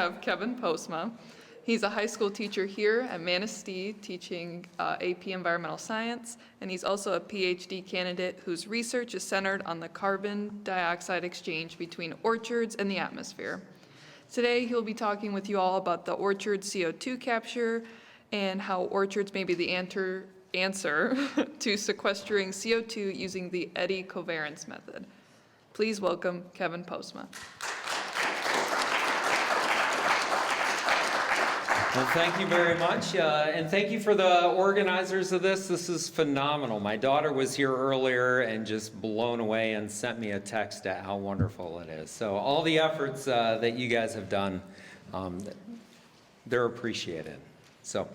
have Kevin Postma. He's a high school teacher here at Manistee teaching AP Environmental Science, and he's also a PhD candidate whose research is centered on the carbon dioxide exchange between orchards and the atmosphere. Today, he'll be talking with you all about the orchard CO2 capture and how orchards may be the answer to sequestering CO2 using the eddy covariance method. Please welcome Kevin Postma. Well, thank you very much, and thank you for the organizers of this. This is phenomenal. My daughter was here earlier and just blown away and sent me a text at how wonderful it is. So all the efforts that you guys have done, they're appreciated. So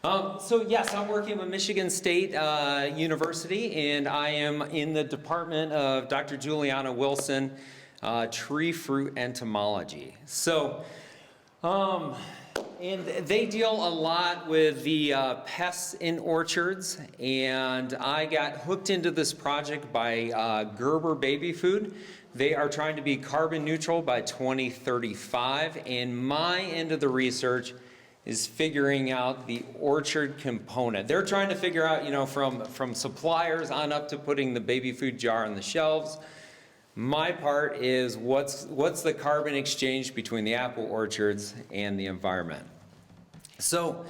yes, I'm working with Michigan State University, and I am in the department of Dr. Juliana Wilson, tree fruit entomology. So, and they deal a lot with the pests in orchards, and I got hooked into this project by Gerber Baby Food. They are trying to be carbon neutral by 2035, and my end of the research is figuring out the orchard component. They're trying to figure out, you know, from suppliers on up to putting the baby food jar on the shelves. My part is what's the carbon exchange between the apple orchards and the environment. So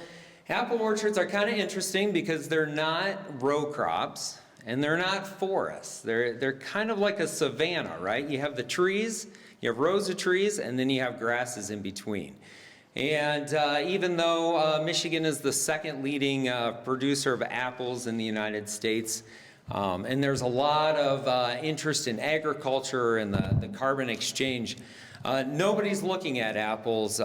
apple orchards are kind of interesting because they're not row crops and they're not forests. They're kind of like a savanna, right? You have the trees, you have rows of trees, and then you have grasses in between. And even though Michigan is the second leading producer of apples in the United States, and there's a lot of interest in agriculture and the carbon exchange, nobody's looking at apples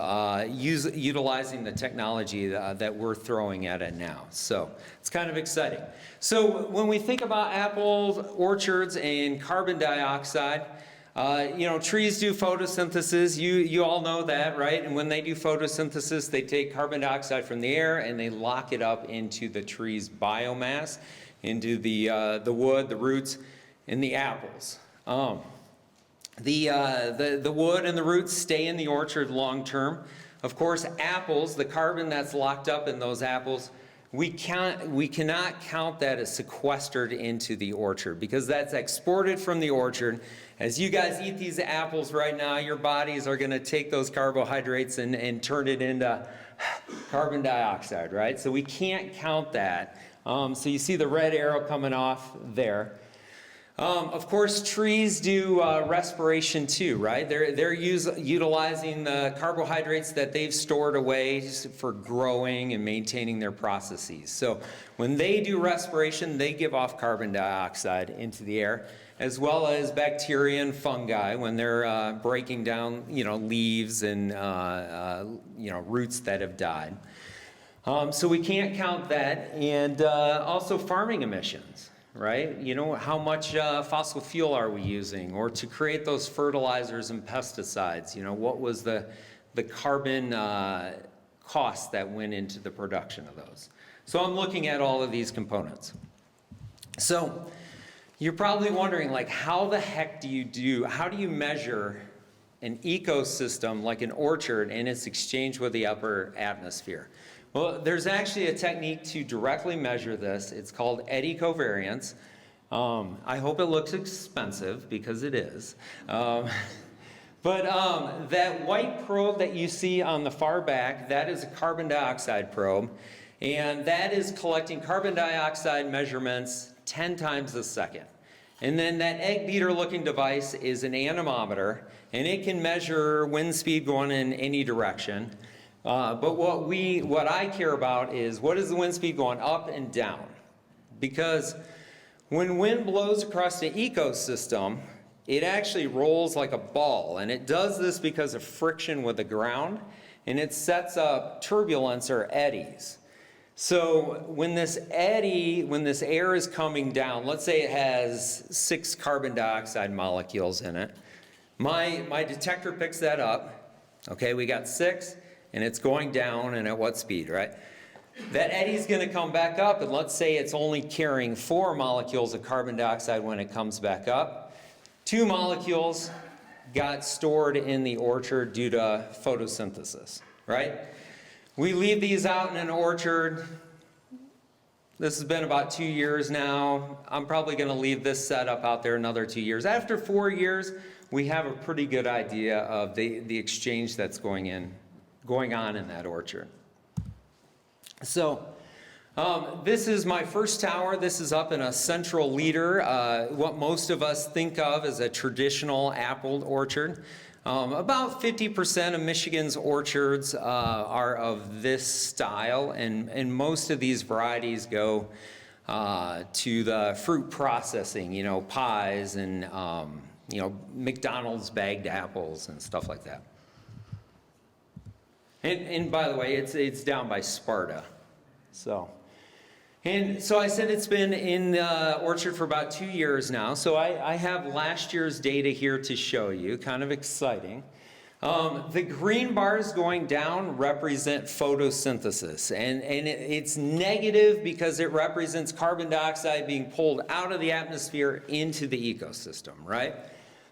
utilizing the technology that we're throwing at it now. So it's kind of exciting. So when we think about apple orchards and carbon dioxide, you know, trees do photosynthesis. You all know that, right? And when they do photosynthesis, they take carbon dioxide from the air and they lock it up into the tree's biomass, into the wood, the roots, and the apples. The wood and the roots stay in the orchard long term. Of course, apples, the carbon that's locked up in those apples, we cannot count that as sequestered into the orchard because that's exported from the orchard. As you guys eat these apples right now, your bodies are going to take those carbohydrates and turn it into carbon dioxide, right? So we can't count that. So you see the red arrow coming off there. Of course, trees do respiration too, right? They're utilizing the carbohydrates that they've stored away for growing and maintaining their processes. So when they do respiration, they give off carbon dioxide into the air, as well as bacteria and fungi when they're breaking down, you know, leaves and you know, roots that have died. So we can't count that, and also farming emissions. Right? You know, how much fossil fuel are we using? Or to create those fertilizers and pesticides, you know, what was the carbon cost that went into the production of those? So I'm looking at all of these components. So you're probably wondering, like, how the heck do you measure an ecosystem like an orchard and its exchange with the upper atmosphere? Well, there's actually a technique to directly measure this. It's called eddy covariance. I hope it looks expensive because it is. But that white probe that you see on the far back, that is a carbon dioxide probe. And that is collecting carbon dioxide measurements 10 times a second. And then that egg beater looking device is an anemometer, and it can measure wind speed going in any direction. But what I care about is what is the wind speed going up and down? Because when wind blows across the ecosystem, it actually rolls like a ball, and it does this because of friction with the ground, and it sets up turbulence or eddies. So when this air is coming down, let's say it has 6 carbon dioxide molecules in it, my detector picks that up. Okay, we got 6. And it's going down, and at what speed, right? That eddy's going to come back up, and let's say it's only carrying 4 molecules of carbon dioxide when it comes back up. 2 molecules got stored in the orchard due to photosynthesis, right? We leave these out in an orchard. This has been about 2 years now. I'm probably going to leave this setup out there another 2 years. After 4 years, we have a pretty good idea of the exchange that's going on in that orchard. So this is my first tower. This is up in a central leader, what most of us think of as a traditional apple orchard. About 50% of Michigan's orchards are of this style, and most of these varieties go to the fruit processing, you know, pies and, you know, McDonald's bagged apples and stuff like that. And by the way, it's down by Sparta. And so I said it's been in the orchard for about 2 years now. So I have last year's data here to show you, kind of exciting. The green bars going down represent photosynthesis. And it's negative because it represents carbon dioxide being pulled out of the atmosphere into the ecosystem, right?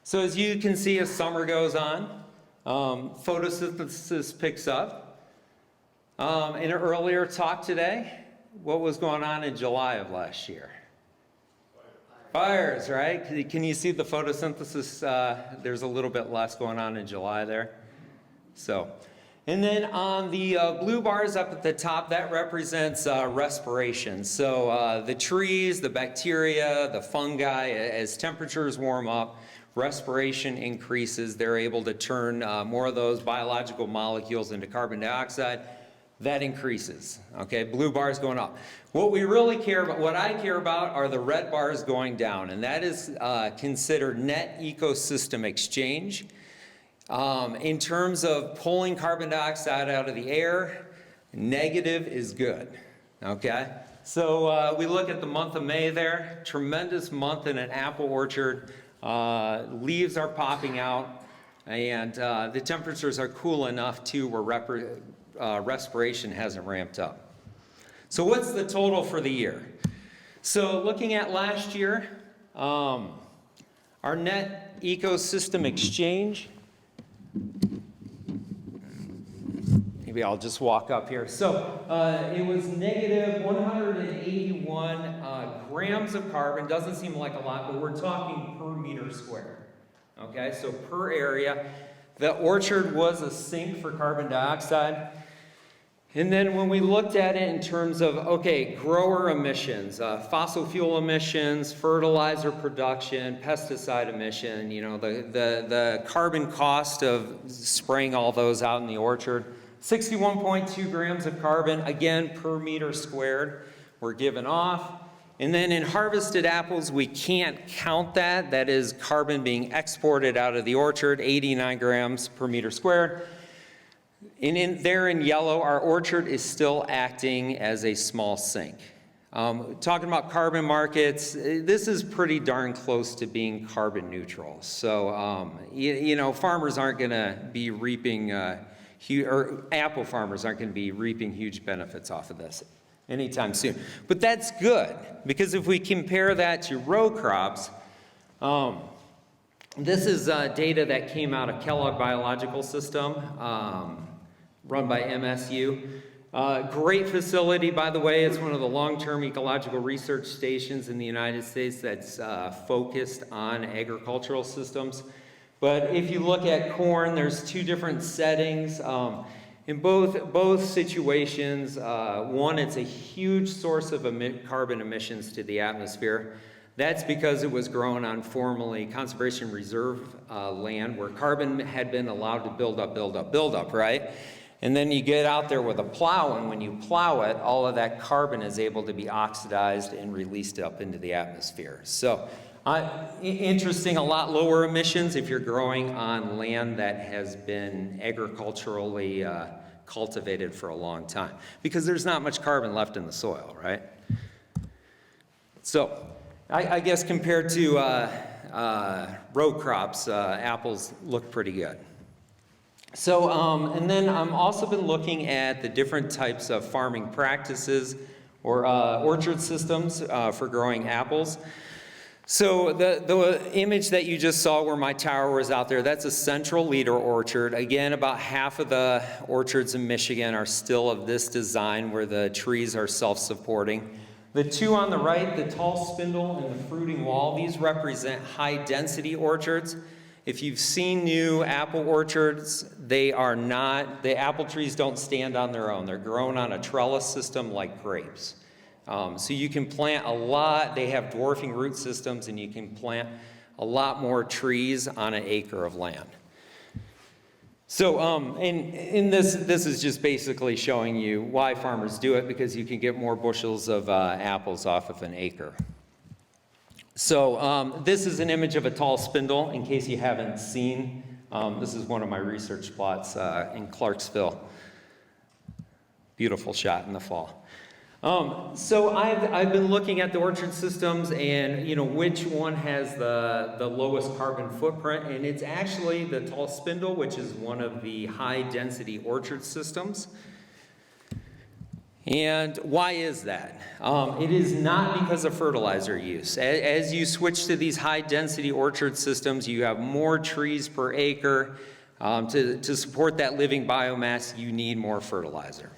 So as you can see, as summer goes on, photosynthesis picks up. In an earlier talk today, what was going on in July of last year? Fires, right? Can you see the photosynthesis? There's a little bit less going on in July there. So, and then on the blue bars up at the top, that represents respiration. So the trees, the bacteria, the fungi, as temperatures warm up, respiration increases. They're able to turn more of those biological molecules into carbon dioxide. That increases, okay? Blue bars going up. What we really care about, what I care about, are the red bars going down, and that is considered net ecosystem exchange. In terms of pulling carbon dioxide out of the air, negative is good, okay? So we look at the month of May there, tremendous month in an apple orchard. Leaves are popping out, and the temperatures are cool enough too where respiration hasn't ramped up. So what's the total for the year? So looking at last year, our net ecosystem exchange, maybe I'll just walk up here. So it was negative 181 grams of carbon. Doesn't seem like a lot, but we're talking per meter squared. Okay, so per area. The orchard was a sink for carbon dioxide. And then when we looked at it in terms of, okay, grower emissions, fossil fuel emissions, fertilizer production, pesticide emission, you know, the carbon cost of spraying all those out in the orchard, 61.2 grams of carbon, again, per meter squared, were given off. And then in harvested apples, we can't count that. That is carbon being exported out of the orchard, 89 grams per meter squared. And there in yellow, our orchard is still acting as a small sink. Talking about carbon markets, this is pretty darn close to being carbon neutral. So, you know, farmers aren't going to be reaping, or apple farmers aren't going to be reaping huge benefits off of this anytime soon. But that's good, because if we compare that to row crops, this is data that came out of Kellogg Biological System, run by MSU. Great facility, by the way. It's one of the long-term ecological research stations in the United States that's focused on agricultural systems. But if you look at corn, there's two different settings. In both situations, one, it's a huge source of carbon emissions to the atmosphere. That's because it was grown on formerly conservation reserve land where carbon had been allowed to build up, right? And then you get out there with a plow, and when you plow it, all of that carbon is able to be oxidized and released up into the atmosphere. So interesting, a lot lower emissions if you're growing on land that has been agriculturally cultivated for a long time, because there's not much carbon left in the soil, right? So I guess compared to row crops, apples look pretty good. So, and then I've also been looking at the different types of farming practices or orchard systems for growing apples. So the image that you just saw where my tower was out there, that's a central leader orchard. Again, about half of the orchards in Michigan are still of this design where the trees are self-supporting. The two on the right, the tall spindle and the fruiting wall, these represent high-density orchards. If you've seen new apple orchards, they are not, the apple trees don't stand on their own. They're grown on a trellis system like grapes. So you can plant a lot, they have dwarfing root systems, and you can plant a lot more trees on an acre of land. So, and this is just basically showing you why farmers do it, because you can get more bushels of apples off of an acre. So this is an image of a tall spindle, in case you haven't seen. This is one of my research plots in Clarksville. Beautiful shot in the fall. So I've been looking at the orchard systems and, which one has the lowest carbon footprint, and it's actually the tall spindle, which is one of the high-density orchard systems. And why is that? It is not because of fertilizer use. As you switch to these high-density orchard systems, you have more trees per acre. To support that living biomass, you need more fertilizer.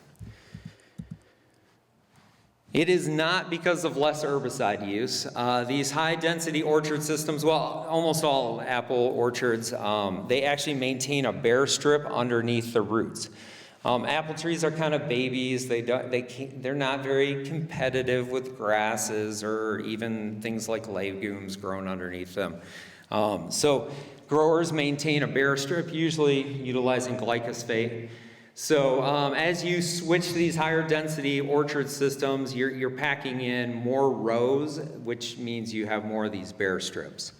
It is not because of less herbicide use. These high-density orchard systems, well, almost all apple orchards, they actually maintain a bare strip underneath the roots. Apple trees are kind of babies. They're not very competitive with grasses or even things like legumes grown underneath them. So growers maintain a bare strip, usually utilizing glyphosate. So as you switch to these higher density orchard systems, you're packing in more rows, which means you have more of these bare strips.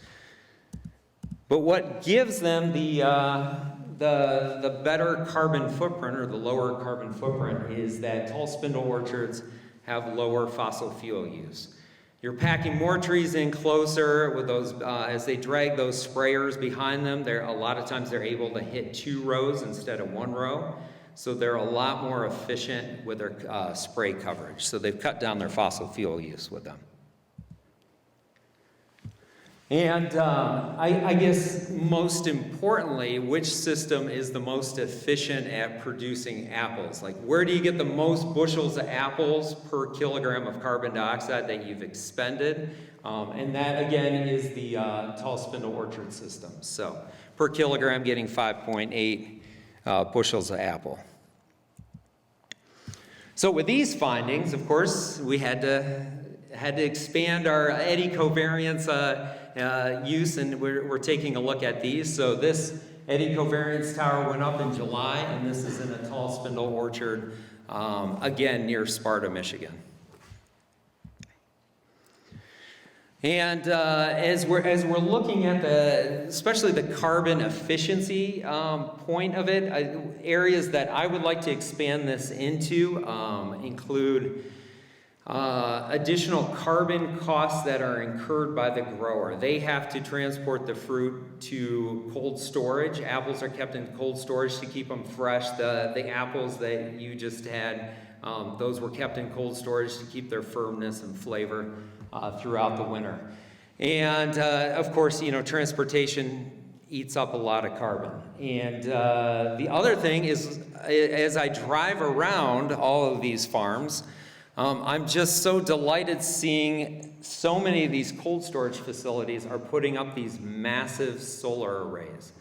But what gives them the better carbon footprint, or the lower carbon footprint, is that tall spindle orchards have lower fossil fuel use. You're packing more trees in closer with those, as they drag those sprayers behind them, a lot of times they're able to hit 2 rows instead of 1 row. So they're a lot more efficient with their spray coverage. So they've cut down their fossil fuel use with them. And I guess most importantly, which system is the most efficient at producing apples? Like, where do you get the most bushels of apples per kilogram of carbon dioxide that you've expended? And that, again, is the tall spindle orchard system. So per kilogram, getting 5.8 bushels of apple. So with these findings, of course, we had to expand our eddy covariance use, and we're taking a look at these. So this eddy covariance tower went up in July, and this is in a tall spindle orchard, again, near Sparta, Michigan. And as we're looking at especially the carbon efficiency point of it, areas that I would like to expand this into include additional carbon costs that are incurred by the grower. They have to transport the fruit to cold storage. Apples are kept in cold storage to keep them fresh. The apples that you just had, those were kept in cold storage to keep their firmness and flavor throughout the winter. And of course, transportation eats up a lot of carbon. And the other thing is, as I drive around all of these farms, I'm just so delighted seeing so many of these cold storage facilities are putting up these massive solar arrays.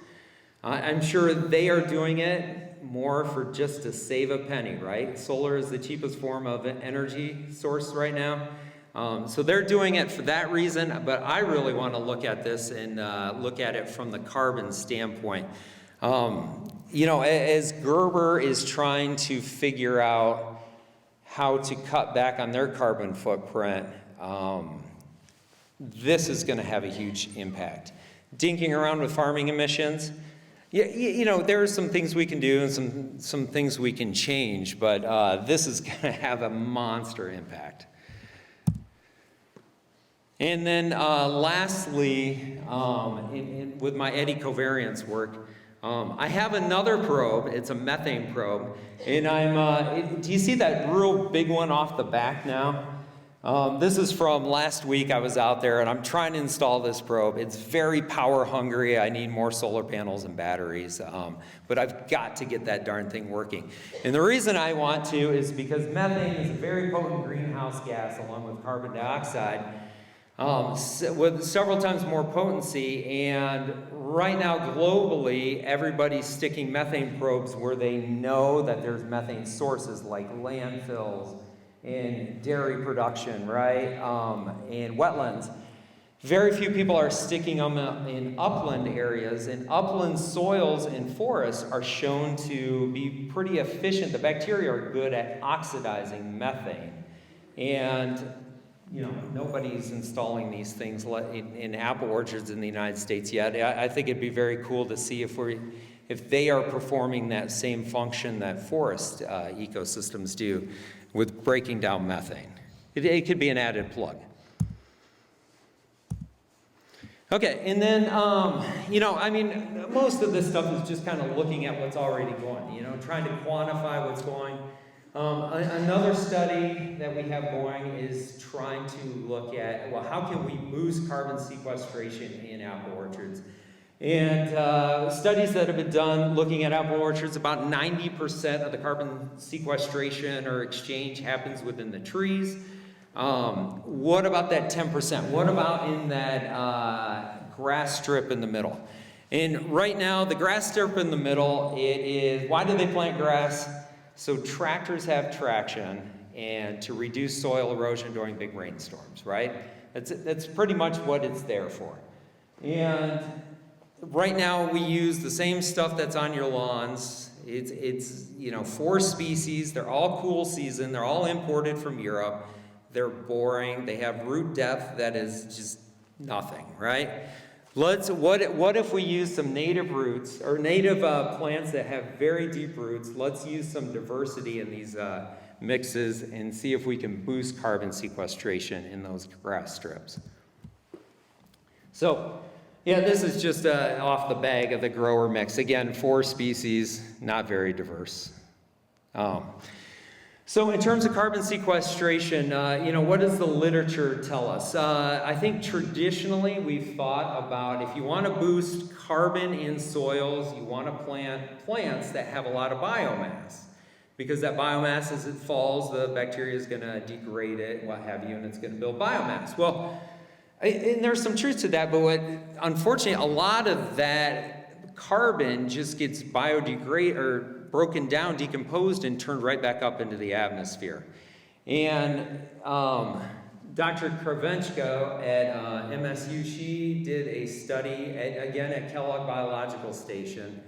I'm sure they are doing it more for just to save a penny, right? Solar is the cheapest form of energy source right now. So they're doing it for that reason, but I really want to look at this and look at it from the carbon standpoint. As Gerber is trying to figure out how to cut back on their carbon footprint, this is going to have a huge impact. Dinking around with farming emissions, there are some things we can do and some things we can change, but this is going to have a monster impact. And then lastly, with my eddy covariance work, I have another probe. It's a methane probe, and do you see that real big one off the back now? This is from last week. I was out there and I'm trying to install this probe. It's very power hungry. I need more solar panels and batteries, but I've got to get that darn thing working. And the reason I want to is because methane is a very potent greenhouse gas along with carbon dioxide, with several times more potency. And right now globally, everybody's sticking methane probes where they know that there's methane sources like landfills and dairy production, right, and wetlands. Very few people are sticking them in upland areas, and upland soils and forests are shown to be pretty efficient. The bacteria are good at oxidizing methane. And, you know, nobody's installing these things in apple orchards in the United States yet. I think it'd be very cool to see if they are performing that same function that forest ecosystems do with breaking down methane. It could be an added plug. Okay, and then, you know, I mean, most of this stuff is just kind of looking at what's already going, you know, trying to quantify what's going. Another study that we have going is trying to look at, well, how can we boost carbon sequestration in apple orchards? And studies that have been done looking at apple orchards, about 90% of the carbon sequestration or exchange happens within the trees. What about that 10%? What about in that grass strip in the middle? And right now, the grass strip in the middle, why do they plant grass? So tractors have traction and to reduce soil erosion during big rainstorms, right? That's pretty much what it's there for. And right now, we use the same stuff that's on your lawns. It's you know, 4 species. They're all cool season. They're all imported from Europe. They're boring. They have root depth that is just nothing, right? What if we use some native roots or native plants that have very deep roots? Let's use some diversity in these mixes and see if we can boost carbon sequestration in those grass strips. So, yeah, this is just off the bag of the grower mix. Again, 4 species, not very diverse. So in terms of carbon sequestration, you know, what does the literature tell us? I think traditionally we've thought about if you want to boost carbon in soils, you want to plant plants that have a lot of biomass. Because that biomass, as it falls, the bacteria is going to degrade it, what have you, and it's going to build biomass. Well, and there's some truth to that, but unfortunately, a lot of that carbon just gets biodegraded or broken down, decomposed, and turned right back up into the atmosphere. And Dr. Kravenchko at MSU, she did a study, again at Kellogg Biological Station,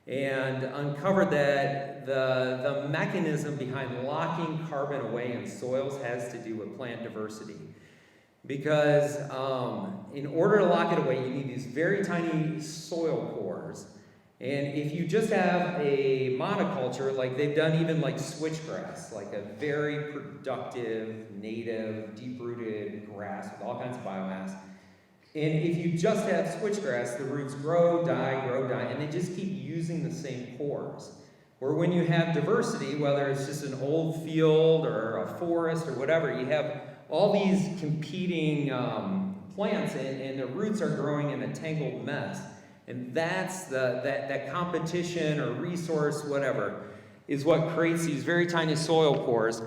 and uncovered that the mechanism behind locking carbon away in soils has to do with plant diversity. Because in order to lock it away, you need these very tiny soil pores. And if you just have a monoculture, like they've done even like switchgrass, like a very productive, native, deep-rooted grass with all kinds of biomass. And if you just have switchgrass, the roots grow, die, and they just keep using the same pores. Where when you have diversity, whether it's just an old field or a forest or whatever, you have all these competing plants, and the roots are growing in a tangled mess. And that's that competition or resource, whatever, is what creates these very tiny soil pores.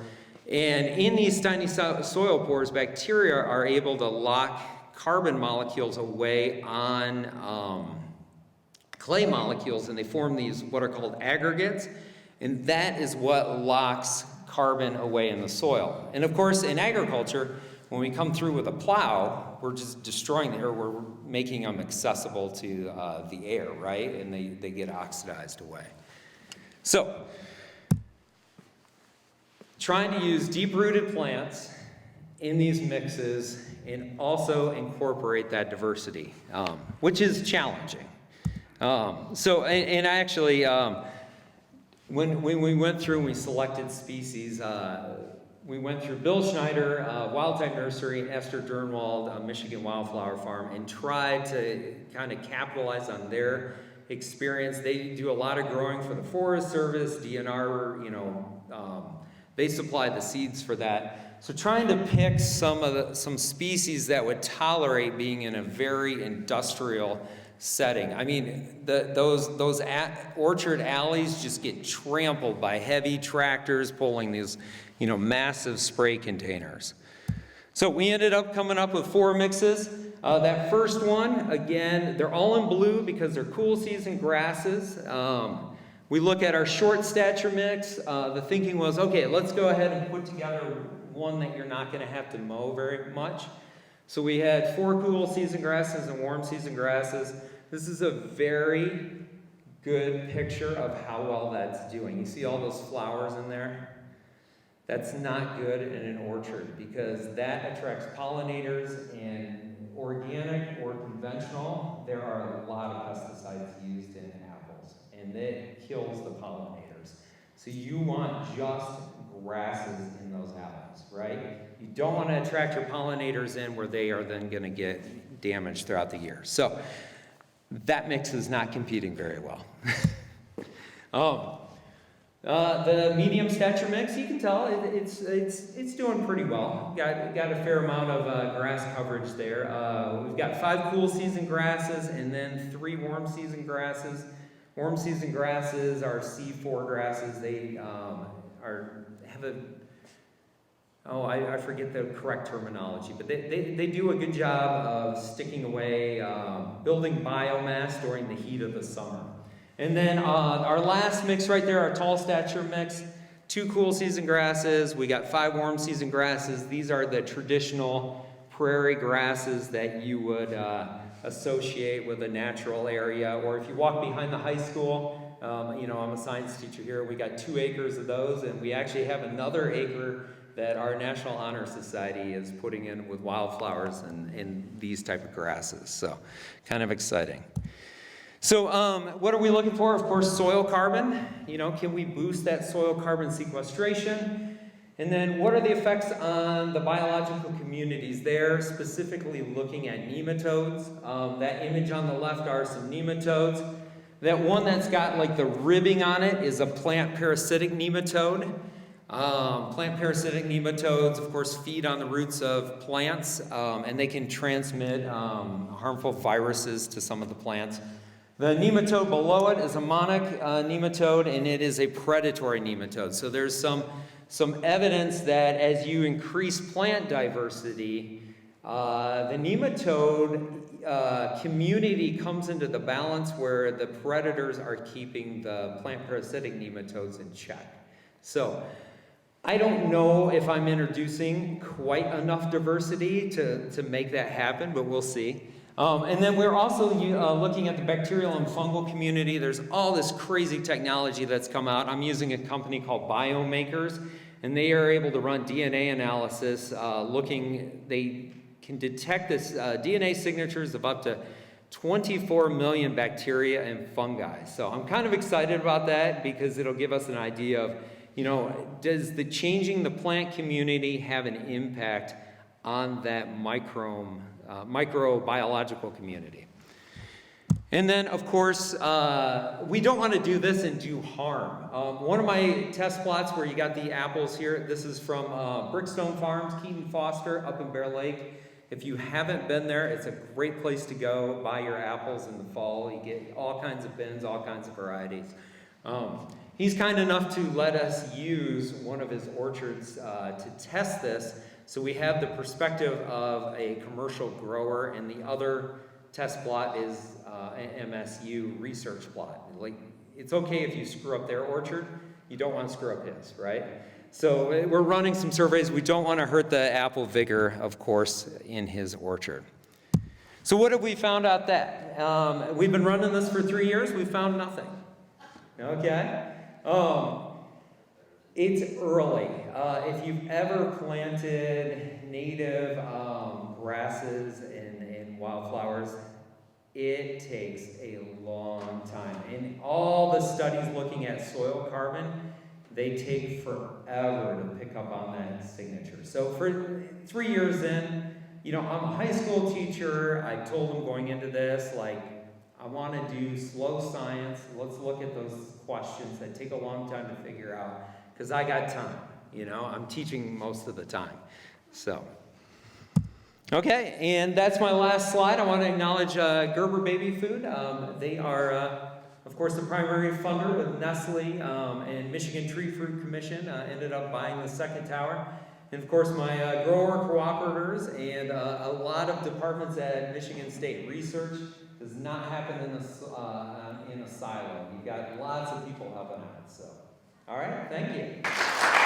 And in these tiny soil pores, bacteria are able to lock carbon molecules away on clay molecules, and they form these what are called aggregates. And that is what locks carbon away in the soil. And of course, in agriculture, when we come through with a plow, we're just destroying the air. We're making them accessible to the air, right? And they get oxidized away. So, trying to use deep-rooted plants in these mixes and also incorporate that diversity, which is challenging. And I actually, when we went through and we selected species, we went through Bill Schneider, Wildtype Nursery, and Esther Dernwald, Michigan Wildflower Farm, and tried to kind of capitalize on their experience. They do a lot of growing for the Forest Service, DNR, They supply the seeds for that. So trying to pick some species that would tolerate being in a very industrial setting. I mean, those orchard alleys just get trampled by heavy tractors pulling these, massive spray containers. So we ended up coming up with 4 mixes. That first one, again, they're all in blue because they're cool season grasses. We look at our short stature mix. The thinking was, okay, let's go ahead and put together one that you're not going to have to mow very much. So we had 4 cool season grasses and warm season grasses. This is a very good picture of how well that's doing. You see all those flowers in there? That's not good in an orchard because that attracts pollinators, and organic or conventional, there are a lot of pesticides used in apples, and it kills the pollinators. So you want just grasses in those apples, right? You don't want to attract your pollinators in where they are then going to get damaged throughout the year. So that mix is not competing very well. The medium stature mix, you can tell it's doing pretty well. Got a fair amount of grass coverage there. We've got 5 cool season grasses and then 3 warm season grasses. Warm season grasses are C4 grasses. They I forget the correct terminology, but they do a good job of sticking away, building biomass during the heat of the summer. And then our last mix right there, our tall stature mix, 2 cool season grasses. We got 5 warm season grasses. These are the traditional prairie grasses that you would associate with a natural area. Or if you walk behind the high school, I'm a science teacher here. We got 2 acres of those, and we actually have another acre that our National Honor Society is putting in with wildflowers and these type of grasses. So kind of exciting. So what are we looking for? Of course, soil carbon. Can we boost that soil carbon sequestration? And then what are the effects on the biological communities there, specifically looking at nematodes? That image on the left are some nematodes. That one that's got like the ribbing on it is a plant parasitic nematode. Plant parasitic nematodes, of course, feed on the roots of plants, and they can transmit harmful viruses to some of the plants. The nematode below it is a monarch nematode, and it is a predatory nematode. So there's some evidence that as you increase plant diversity, the nematode community comes into the balance where the predators are keeping the plant parasitic nematodes in check. So I don't know if I'm introducing quite enough diversity to make that happen, but we'll see. And then we're also looking at the bacterial and fungal community. There's all this crazy technology that's come out. I'm using a company called Biomakers, and they are able to run DNA analysis. They can detect this DNA signatures of up to 24 million bacteria and fungi. So I'm kind of excited about that because it'll give us an idea of, does the changing the plant community have an impact on that microbiological community? And then, of course, we don't want to do this and do harm. One of my test plots where you got the apples here, this is from Brickstone Farms, Keaton Foster, up in Bear Lake. If you haven't been there, it's a great place to go buy your apples in the fall. You get all kinds of bins, all kinds of varieties. He's kind enough to let us use one of his orchards to test this. So we have the perspective of a commercial grower, and the other test plot is an MSU research plot. Like, it's okay if you screw up their orchard, you don't want to screw up his, right? So we're running some surveys. We don't want to hurt the apple vigor, of course, in his orchard. So what have we found out that? We've been running this for 3 years. We found nothing. Okay? It's early. If you've ever planted native grasses and wildflowers, it takes a long time. And all the studies looking at soil carbon, they take forever to pick up on that signature. So for 3 years in, I'm a high school teacher. I told them going into this, I want to do slow science. Let's look at those questions that take a long time to figure out, because I got time. You know, I'm teaching most of the time. So, okay, and that's my last slide. I want to acknowledge Gerber Baby Food. They are, of course, the primary funder with Nestle and Michigan Tree Fruit Commission ended up buying the second tower. And of course, my grower cooperators and a lot of departments at Michigan State. Research does not happen in a silo. You've got lots of people helping out. So, all right, thank you.